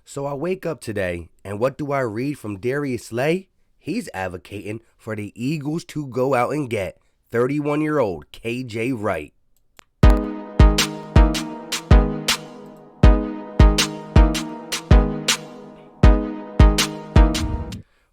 So I wake up today, and what do I read from Darius Slay? He's advocating for the Eagles to go out and get 31-year-old Kj Wright.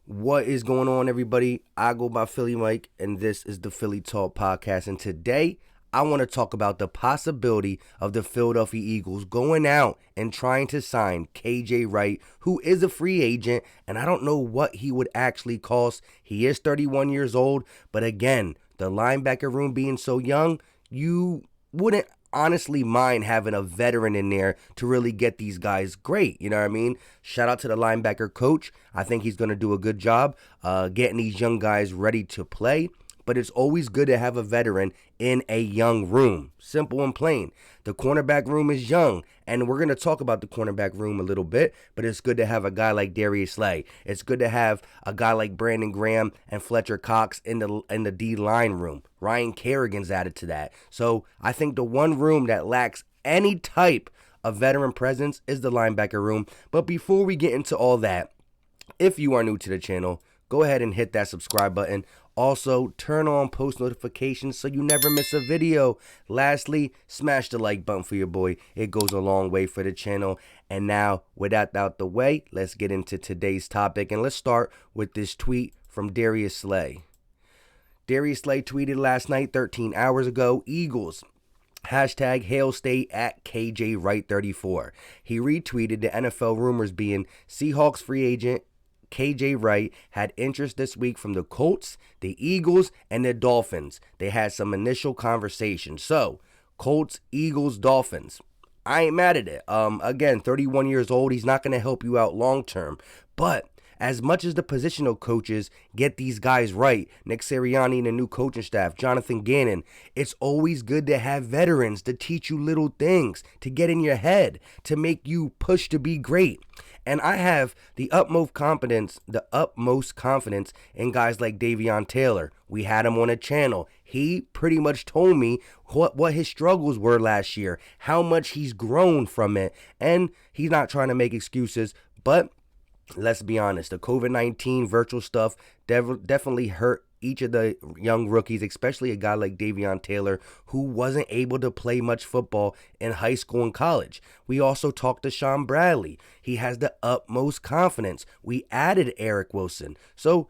What is going on, everybody? I go by Philly Mike, and this is the CB2 Talk podcast. And today, I want to talk about the possibility of the Philadelphia Eagles going out and trying to sign Kj Wright, who is a free agent, and I don't know what he would actually cost. He is 31 years old, but again, the linebacker room being so young, you wouldn't honestly mind having a veteran in there to really get these guys great. You know what I mean? Shout out to the linebacker coach. I think he's going to do a good job getting these young guys ready to play. But it's always good to have a veteran in a young room. Simple and plain. The cornerback room is young, and we're going to talk about the cornerback room a little bit, but it's good to have a guy like Darius Slay. It's good to have a guy like Brandon Graham and Fletcher Cox in the D-line room. Ryan Kerrigan's added to that. So I think the one room that lacks any type of veteran presence is the linebacker room. But before we get into all that, if you are new to the channel, go ahead and hit that subscribe button. Also, turn on post notifications so you never miss a video. Lastly, smash the like button for your boy. It goes a long way for the channel. And now, with that out the way, let's get into today's topic. And let's start with this tweet from Darius Slay. Darius Slay tweeted last night, 13 hours ago, Eagles. Hashtag Hail State at KJ Wright 34. He retweeted the NFL rumors being Seahawks free agent Kj Wright had interest this week from the Colts, the Eagles, and the Dolphins. They had some initial conversations. So, Colts, Eagles, Dolphins. I ain't mad at it. Again, 31 years old. He's not going to help you out long term. But as much as the positional coaches get these guys right, Nick Sirianni and the new coaching staff, Jonathan Gannon, it's always good to have veterans to teach you little things, to get in your head, to make you push to be great. And I have the utmost confidence in guys like Davion Taylor. We had him on a channel. He pretty much told me what his struggles were last year, how much he's grown from it. And he's not trying to make excuses, but let's be honest, the COVID-19 virtual stuff definitely hurt each of the young rookies, especially a guy like Davion Taylor, who wasn't able to play much football in high school and college. We also talked to Sean Bradley. He has the utmost confidence. We added Eric Wilson. So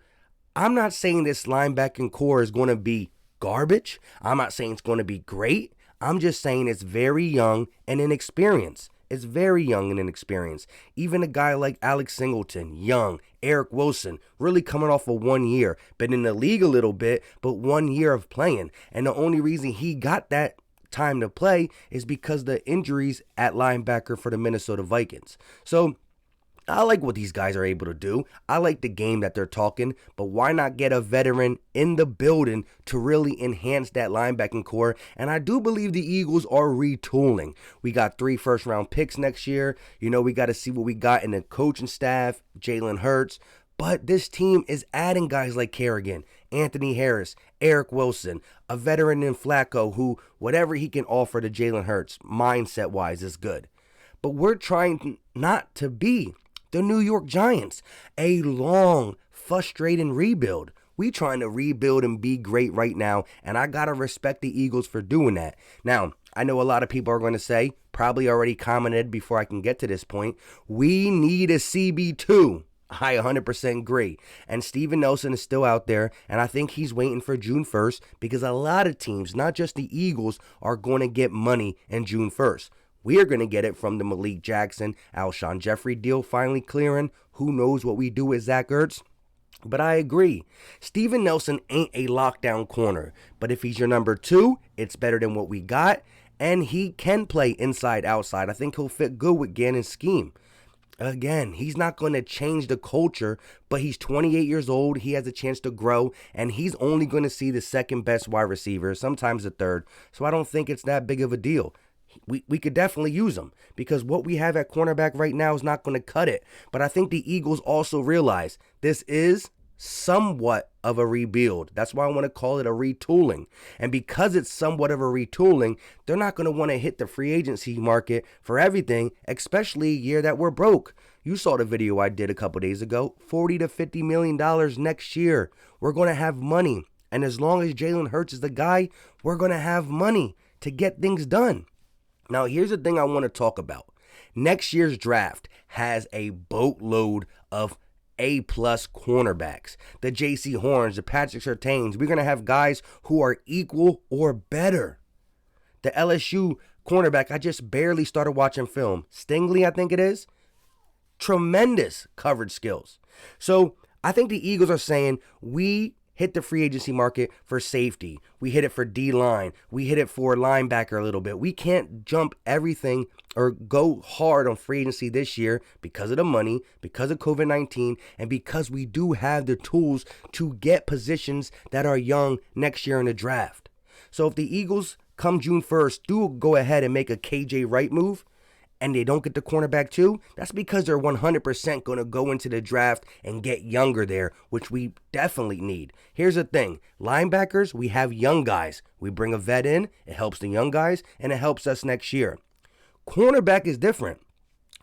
I'm not saying this linebacking core is going to be garbage. I'm not saying it's going to be great. I'm just saying it's very young and inexperienced. It's very young and inexperienced. Even a guy like Alex Singleton, young. Eric Wilson, really coming off of 1 year. Been in the league a little bit, but 1 year of playing. And the only reason he got that time to play is because the injuries at linebacker for the Minnesota Vikings. So I like what these guys are able to do. I like the game that they're talking, but why not get a veteran in the building to really enhance that linebacking core? And I do believe the Eagles are retooling. We got 3 first-round picks next year. You know, we got to see what we got in the coaching staff, Jalen Hurts. But this team is adding guys like Kerrigan, Anthony Harris, Eric Wilson, a veteran in Flacco who, whatever he can offer to Jalen Hurts, mindset-wise, is good. But we're trying not to be the New York Giants, a long, frustrating rebuild. We trying to rebuild and be great right now, and I got to respect the Eagles for doing that. Now, I know a lot of people are going to say, probably already commented before I can get to this point, we need a CB2. I 100% agree. And Steven Nelson is still out there, and I think he's waiting for June 1st because a lot of teams, not just the Eagles, are going to get money in June 1st. We are going to get it from the Malik Jackson, Alshon Jeffrey deal finally clearing. Who knows what we do with Zach Ertz? But I agree. Steven Nelson ain't a lockdown corner. But if he's your number 2, it's better than what we got. And he can play inside, outside. I think he'll fit good with Gannon's scheme. Again, he's not going to change the culture, but he's 28 years old. He has a chance to grow, and he's only going to see the second best wide receiver, sometimes the third. So I don't think it's that big of a deal. We could definitely use him because what we have at cornerback right now is not going to cut it. But I think the Eagles also realize this is somewhat of a rebuild. That's why I want to call it a retooling. And because it's somewhat of a retooling, they're not going to want to hit the free agency market for everything, especially a year that we're broke. You saw the video I did a couple days ago. $40 to $50 million next year. We're going to have money. And as long as Jalen Hurts is the guy, we're going to have money to get things done. Now, here's the thing I want to talk about. Next year's draft has a boatload of A-plus cornerbacks. The J.C. Horns, the Patrick Surtains. We're going to have guys who are equal or better. The LSU cornerback, I just barely started watching film. Stingley, I think it is. Tremendous coverage skills. So I think the Eagles are saying we hit the free agency market for safety. We hit it for D-line. We hit it for linebacker a little bit. We can't jump everything or go hard on free agency this year because of the money, because of COVID-19, and because we do have the tools to get positions that are young next year in the draft. So if the Eagles come June 1st do go ahead and make a Kj Wright move, and they don't get the cornerback too, that's because they're 100% going to go into the draft and get younger there, which we definitely need. Here's the thing. Linebackers, we have young guys. We bring a vet in, it helps the young guys, and it helps us next year. Cornerback is different.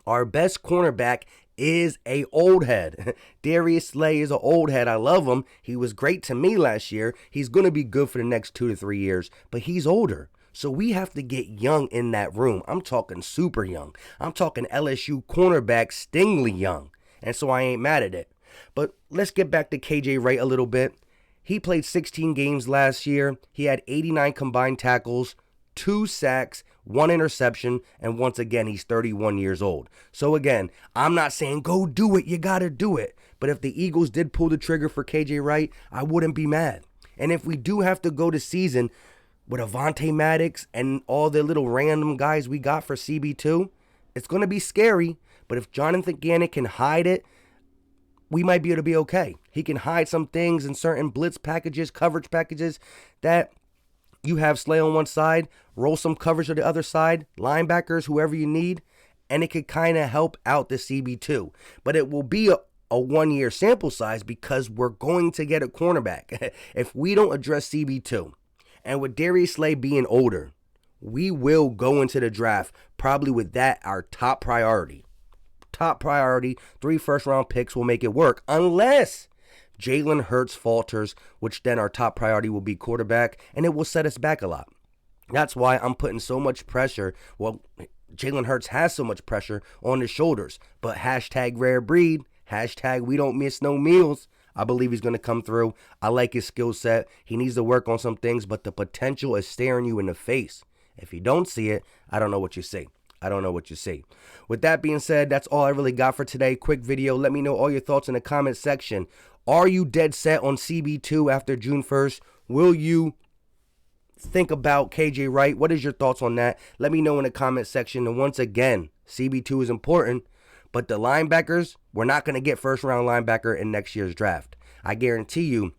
Our best cornerback is a old head. Darius Slay is an old head. I love him. He was great to me last year. He's going to be good for the next 2 to 3 years, but he's older. So we have to get young in that room. I'm talking super young. I'm talking LSU cornerback Stingley young. And so I ain't mad at it. But let's get back to KJ Wright a little bit. He played 16 games last year. He had 89 combined tackles, 2 sacks, 1 interception, and once again, he's 31 years old. So again, I'm not saying go do it. You got to do it. But if the Eagles did pull the trigger for KJ Wright, I wouldn't be mad. And if we do have to go to season with Avonte Maddox and all the little random guys we got for CB2, it's going to be scary. But if Jonathan Gannon can hide it, we might be able to be okay. He can hide some things in certain blitz packages, coverage packages that you have Slay on one side, roll some coverage to the other side, linebackers, whoever you need, and it could kind of help out the CB2. But it will be a 1-year sample size because we're going to get a cornerback. If we don't address CB2, and with Darius Slay being older, we will go into the draft probably with that our top priority. Top priority, 3 first-round picks will make it work unless Jalen Hurts falters, which then our top priority will be quarterback, and it will set us back a lot. That's why I'm putting so much pressure. Well, Jalen Hurts has so much pressure on his shoulders, but hashtag rare breed, hashtag we don't miss no meals. I believe he's going to come through. I like his skill set. He needs to work on some things, but the potential is staring you in the face. If you don't see it, I don't know what you see. I don't know what you see. With that being said, that's all I really got for today. Quick video. Let me know all your thoughts in the comment section. Are you dead set on CB2 after June 1st? Will you think about KJ Wright? What is your thoughts on that? Let me know in the comment section. And once again, CB2 is important. But the linebackers, we're not going to get first-round linebacker in next year's draft. I guarantee you,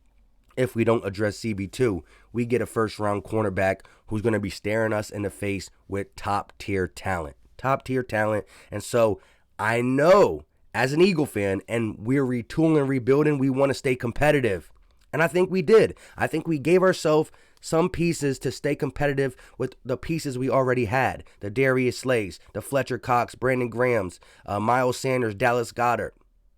if we don't address CB2, we get a first-round cornerback who's going to be staring us in the face with top-tier talent. Top-tier talent. And so I know, as an Eagle fan, and we're retooling, rebuilding, we want to stay competitive. And I think we did. I think we gave ourselves some pieces to stay competitive with the pieces we already had. The Darius Slays, the Fletcher Cox, Brandon Grahams, Miles Sanders, Dallas Goedert.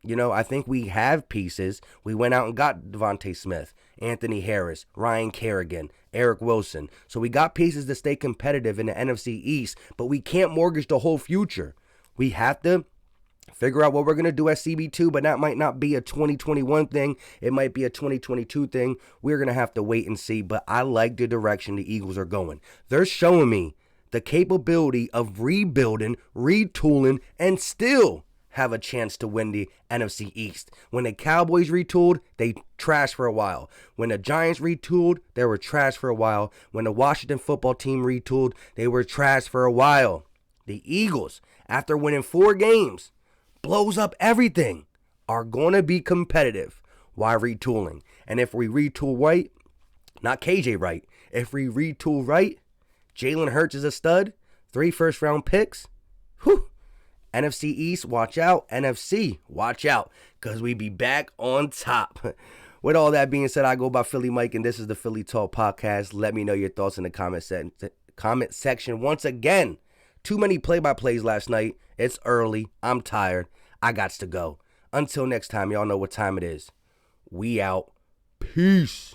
You know, I think we have pieces. We went out and got Devontae Smith, Anthony Harris, Ryan Kerrigan, Eric Wilson. So we got pieces to stay competitive in the NFC East, but we can't mortgage the whole future. We have to figure out what we're going to do at CB2, but that might not be a 2021 thing. It might be a 2022 thing. We're going to have to wait and see, but I like the direction the Eagles are going. They're showing me the capability of rebuilding, retooling, and still have a chance to win the NFC East. When the Cowboys retooled, they trashed for a while. When the Giants retooled, they were trashed for a while. When the Washington football team retooled, they were trashed for a while. The Eagles, after winning 4 games, blows up everything, are going to be competitive while retooling. And if we retool right, not KJ Wright, if we retool right, Jalen Hurts is a stud, 3 first-round picks, whew, NFC East, watch out. NFC, watch out, because we be back on top. With all that being said, I go by Philly Mike, and this is the Philly Talk Podcast. Let me know your thoughts in the comment section. Once again, too many play-by-plays last night. It's early. I'm tired. I gots to go. Until next time, y'all know what time it is. We out. Peace.